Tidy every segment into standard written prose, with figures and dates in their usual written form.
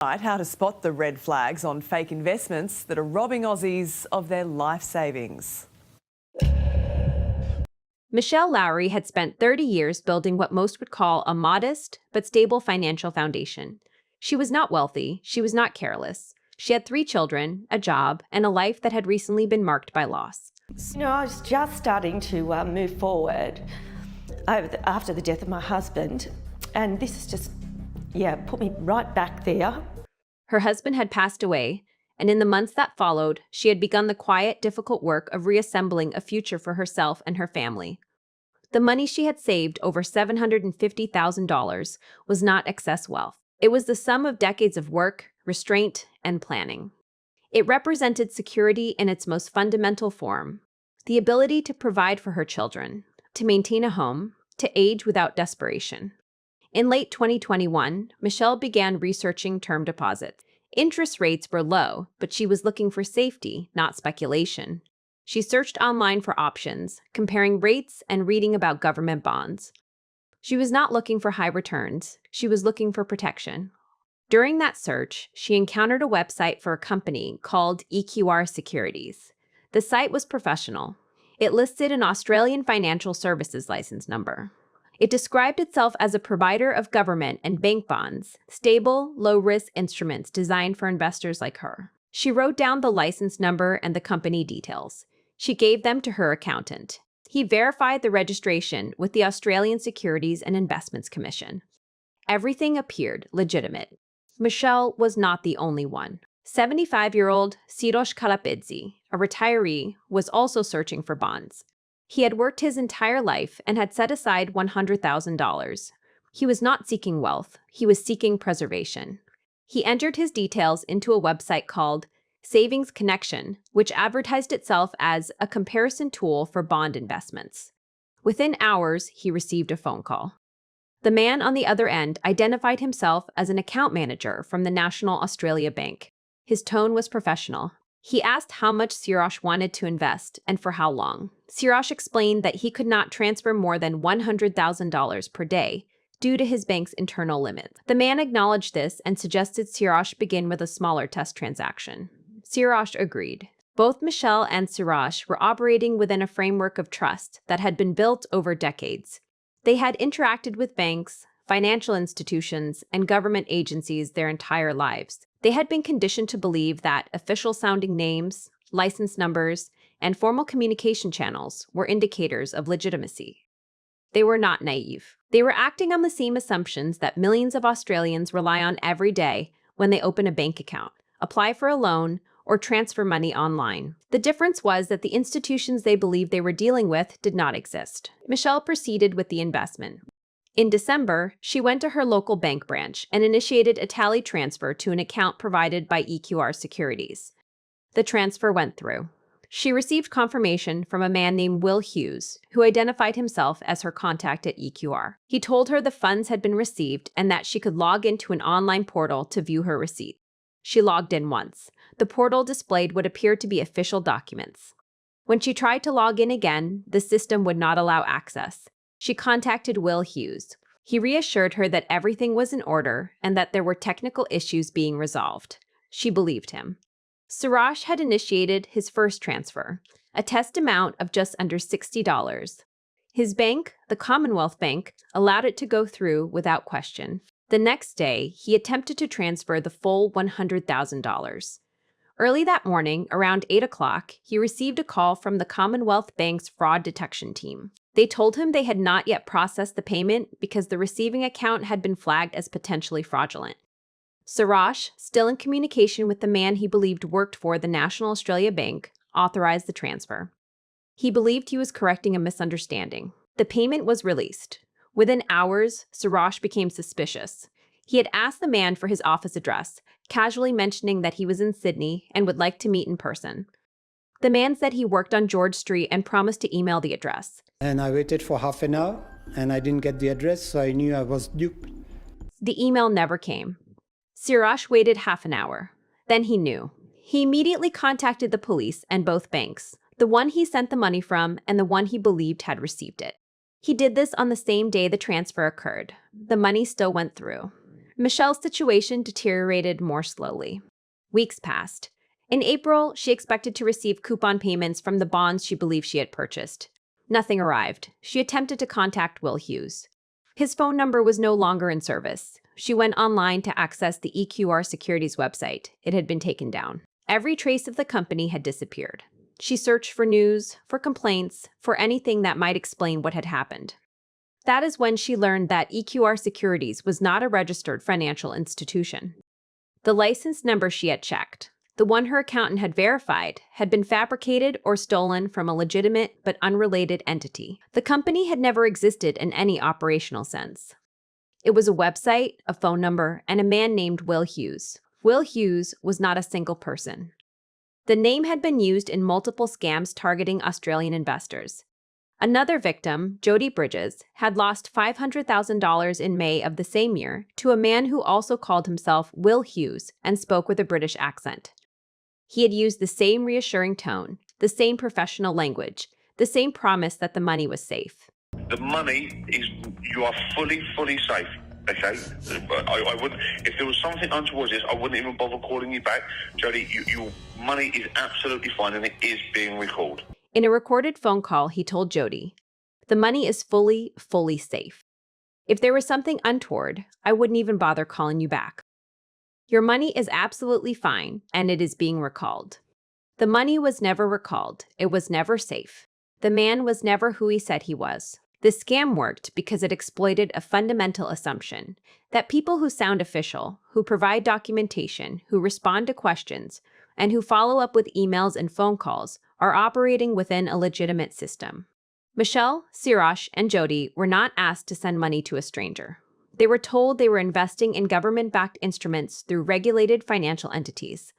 How to spot the red flags on fake investments that are robbing Aussies of their life savings. Michelle Lowry had spent 30 years building what most would call a modest but stable financial foundation. She was not wealthy, she was not careless. She had 3 children, a job, and a life that had recently been marked by loss. I was just starting to move forward after the death of my husband, and this has just, put me right back there. Her husband had passed away, and in the months that followed, she had begun the quiet, difficult work of reassembling a future for herself and her family. The money she had saved, over $750,000, was not excess wealth. It was the sum of decades of work, restraint, and planning. It represented security in its most fundamental form, the ability to provide for her children, to maintain a home, to age without desperation. In late 2021, Michelle began researching term deposits. Interest rates were low, but she was looking for safety, not speculation. She searched online for options, comparing rates and reading about government bonds. She was not looking for high returns, she was looking for protection. During that search, she encountered a website for a company called EQR Securities. The site was professional. It listed an Australian financial services license number. It described itself as a provider of government and bank bonds, stable, low-risk instruments designed for investors like her. She wrote down the license number and the company details. She gave them to her accountant. He verified the registration with the Australian Securities and Investments Commission. Everything appeared legitimate. Michelle was not the only one. 75-year-old Sirosh Kalapidze, a retiree, was also searching for bonds. He had worked his entire life and had set aside $100,000. He was not seeking wealth, he was seeking preservation. He entered his details into a website called Savings Connection, which advertised itself as a comparison tool for bond investments. Within hours, he received a phone call. The man on the other end identified himself as an account manager from the National Australia Bank. His tone was professional. He asked how much Sirosh wanted to invest and for how long. Sirosh explained that he could not transfer more than $100,000 per day due to his bank's internal limits. The man acknowledged this and suggested Sirosh begin with a smaller test transaction. Sirosh agreed. Both Michelle and Sirosh were operating within a framework of trust that had been built over decades. They had interacted with banks, financial institutions, and government agencies their entire lives. They had been conditioned to believe that official-sounding names, license numbers, and formal communication channels were indicators of legitimacy. They were not naive. They were acting on the same assumptions that millions of Australians rely on every day when they open a bank account, apply for a loan, or transfer money online. The difference was that the institutions they believed they were dealing with did not exist. Michelle proceeded with the investment. In December, she went to her local bank branch and initiated a tally transfer to an account provided by EQR Securities. The transfer went through. She received confirmation from a man named Will Hughes, who identified himself as her contact at EQR. He told her the funds had been received and that she could log into an online portal to view her receipt. She logged in once. The portal displayed what appeared to be official documents. When she tried to log in again, the system would not allow access. She contacted Will Hughes. He reassured her that everything was in order and that there were technical issues being resolved. She believed him. Sirosh had initiated his first transfer, a test amount of just under $60. His bank, the Commonwealth Bank, allowed it to go through without question. The next day, he attempted to transfer the full $100,000. Early that morning, around 8 o'clock, he received a call from the Commonwealth Bank's fraud detection team. They told him they had not yet processed the payment because the receiving account had been flagged as potentially fraudulent. Sirosh, still in communication with the man he believed worked for the National Australia Bank, authorized the transfer. He believed he was correcting a misunderstanding. The payment was released. Within hours, Sirosh became suspicious. He had asked the man for his office address, casually mentioning that he was in Sydney and would like to meet in person. The man said he worked on George Street and promised to email the address. And I waited for half an hour and I didn't get the address, so I knew I was duped. The email never came. Sirosh waited half an hour. Then he knew. He immediately contacted the police and both banks, the one he sent the money from and the one he believed had received it. He did this on the same day the transfer occurred. The money still went through. Michelle's situation deteriorated more slowly. Weeks passed. In April, she expected to receive coupon payments from the bonds she believed she had purchased. Nothing arrived. She attempted to contact Will Hughes. His phone number was no longer in service. She went online to access the EQR Securities website. It had been taken down. Every trace of the company had disappeared. She searched for news, for complaints, for anything that might explain what had happened. That is when she learned that EQR Securities was not a registered financial institution. The license number she had checked, the one her accountant had verified, had been fabricated or stolen from a legitimate but unrelated entity. The company had never existed in any operational sense. It was a website, a phone number, and a man named Will Hughes. Will Hughes was not a single person. The name had been used in multiple scams targeting Australian investors. Another victim, Jody Bridges, had lost $500,000 in May of the same year to a man who also called himself Will Hughes and spoke with a British accent. He had used the same reassuring tone, the same professional language, the same promise that the money was safe. The money is, you are fully safe, okay? I wouldn't, if there was something untoward this, I wouldn't even bother calling you back. Jody, your money is absolutely fine and it is being recalled. In a recorded phone call, he told Jody, "The money is fully safe. If there was something untoward, I wouldn't even bother calling you back. Your money is absolutely fine, and it is being recalled." The money was never recalled. It was never safe. The man was never who he said he was. The scam worked because it exploited a fundamental assumption that people who sound official, who provide documentation, who respond to questions, and who follow up with emails and phone calls are operating within a legitimate system. Michelle, Sirosh, and Jody were not asked to send money to a stranger. They were told they were investing in government-backed instruments through regulated financial entities.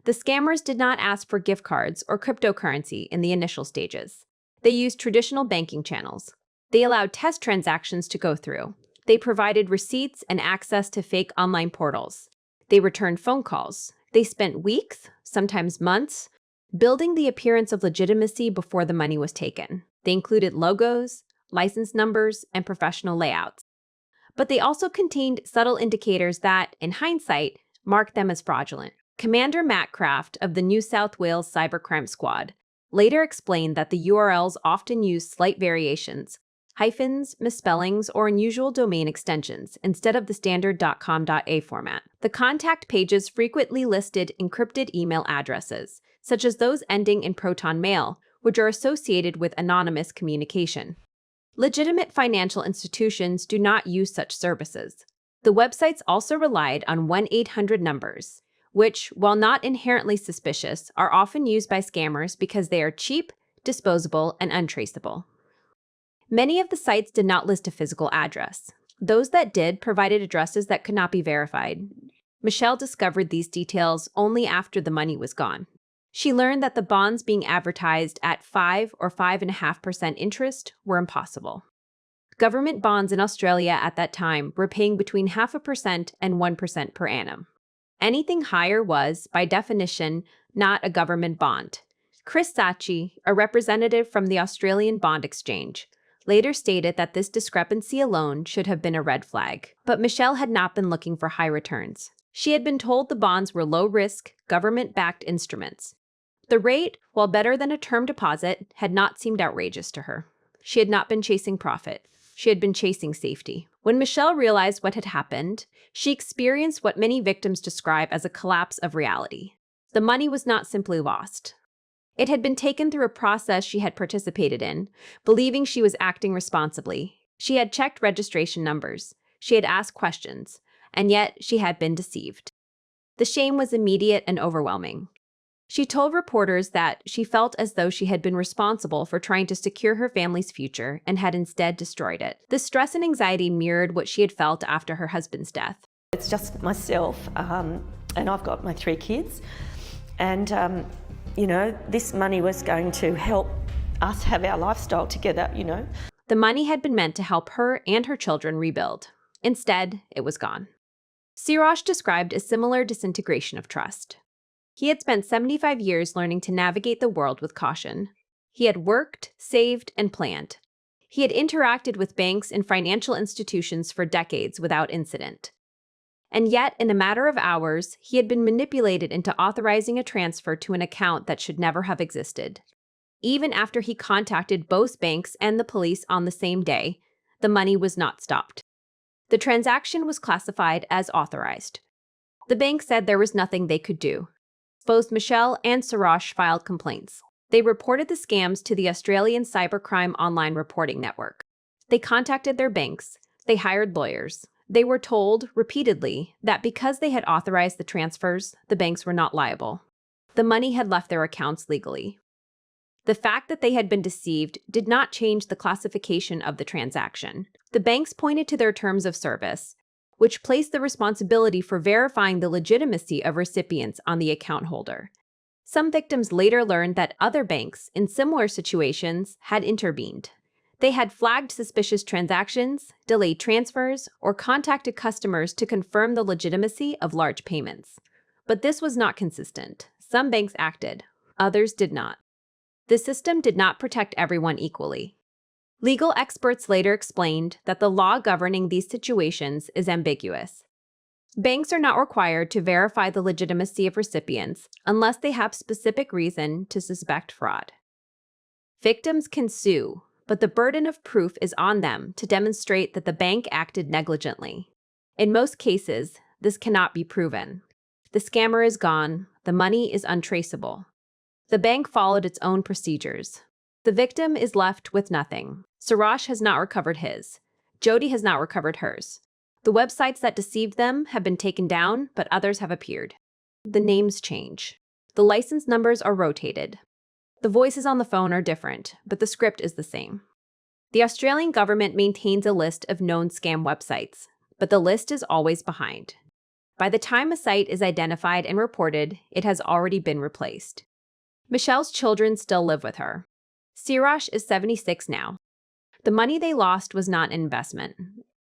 The scammers did not ask for gift cards or cryptocurrency in the initial stages. They used traditional banking channels. They allowed test transactions to go through. They provided receipts and access to fake online portals. They returned phone calls. They spent weeks, sometimes months, building the appearance of legitimacy before the money was taken. They included logos, license numbers, and professional layouts. But they also contained subtle indicators that, in hindsight, marked them as fraudulent. Commander Matt Kraft of the New South Wales Cybercrime Squad later explained that the URLs often used slight variations, hyphens, misspellings, or unusual domain extensions instead of the standard .com.a format. The contact pages frequently listed encrypted email addresses, such as those ending in Proton Mail, which are associated with anonymous communication. Legitimate financial institutions do not use such services. The websites also relied on 1-800 numbers, which, while not inherently suspicious, are often used by scammers because they are cheap, disposable, and untraceable. Many of the sites did not list a physical address. Those that did provided addresses that could not be verified. Michelle discovered these details only after the money was gone. She learned that the bonds being advertised at 5 or 5.5% interest were impossible. Government bonds in Australia at that time were paying between 0.5% and 1% per annum. Anything higher was, by definition, not a government bond. Chris Saatchi, a representative from the Australian Bond Exchange, later stated that this discrepancy alone should have been a red flag. But Michelle had not been looking for high returns. She had been told the bonds were low-risk, government-backed instruments. The rate, while better than a term deposit, had not seemed outrageous to her. She had not been chasing profit. She had been chasing safety. When Michelle realized what had happened, she experienced what many victims describe as a collapse of reality. The money was not simply lost. It had been taken through a process she had participated in, believing she was acting responsibly. She had checked registration numbers. She had asked questions, and yet she had been deceived. The shame was immediate and overwhelming. She told reporters that she felt as though she had been responsible for trying to secure her family's future and had instead destroyed it. The stress and anxiety mirrored what she had felt after her husband's death. It's just myself, and I've got my 3 kids. And, this money was going to help us have our lifestyle together, The money had been meant to help her and her children rebuild. Instead, it was gone. Sirosh described a similar disintegration of trust. He had spent 75 years learning to navigate the world with caution. He had worked, saved, and planned. He had interacted with banks and financial institutions for decades without incident. And yet, in a matter of hours, he had been manipulated into authorizing a transfer to an account that should never have existed. Even after he contacted both banks and the police on the same day, the money was not stopped. The transaction was classified as authorized. The bank said there was nothing they could do. Both Michelle and Siraj filed complaints. They reported the scams to the Australian Cybercrime Online Reporting Network. They contacted their banks. They hired lawyers. They were told repeatedly that because they had authorized the transfers, the banks were not liable. The money had left their accounts legally. The fact that they had been deceived did not change the classification of the transaction. The banks pointed to their terms of service, which placed the responsibility for verifying the legitimacy of recipients on the account holder. Some victims later learned that other banks, in similar situations, had intervened. They had flagged suspicious transactions, delayed transfers, or contacted customers to confirm the legitimacy of large payments. But this was not consistent. Some banks acted, others did not. The system did not protect everyone equally. Legal experts later explained that the law governing these situations is ambiguous. Banks are not required to verify the legitimacy of recipients unless they have specific reason to suspect fraud. Victims can sue, but the burden of proof is on them to demonstrate that the bank acted negligently. In most cases, this cannot be proven. The scammer is gone, the money is untraceable. The bank followed its own procedures. The victim is left with nothing. Siraj has not recovered his. Jody has not recovered hers. The websites that deceived them have been taken down, but others have appeared. The names change. The license numbers are rotated. The voices on the phone are different, but the script is the same. The Australian government maintains a list of known scam websites, but the list is always behind. By the time a site is identified and reported, it has already been replaced. Michelle's children still live with her. Siraj is 76 now. The money they lost was not an investment.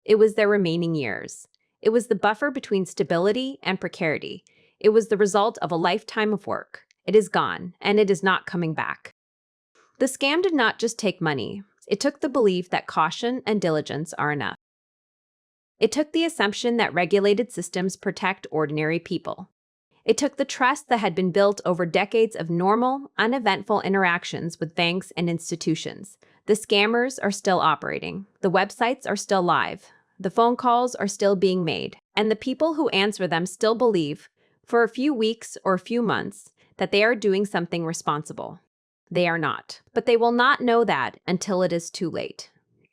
It was their remaining years. It was the buffer between stability and precarity. It was the result of a lifetime of work. It is gone, and it is not coming back. The scam did not just take money. It took the belief that caution and diligence are enough. It took the assumption that regulated systems protect ordinary people. It took the trust that had been built over decades of normal, uneventful interactions with banks and institutions. The scammers are still operating. The websites are still live. The phone calls are still being made. And the people who answer them still believe, for a few weeks or a few months, that they are doing something responsible. They are not. But they will not know that until it is too late.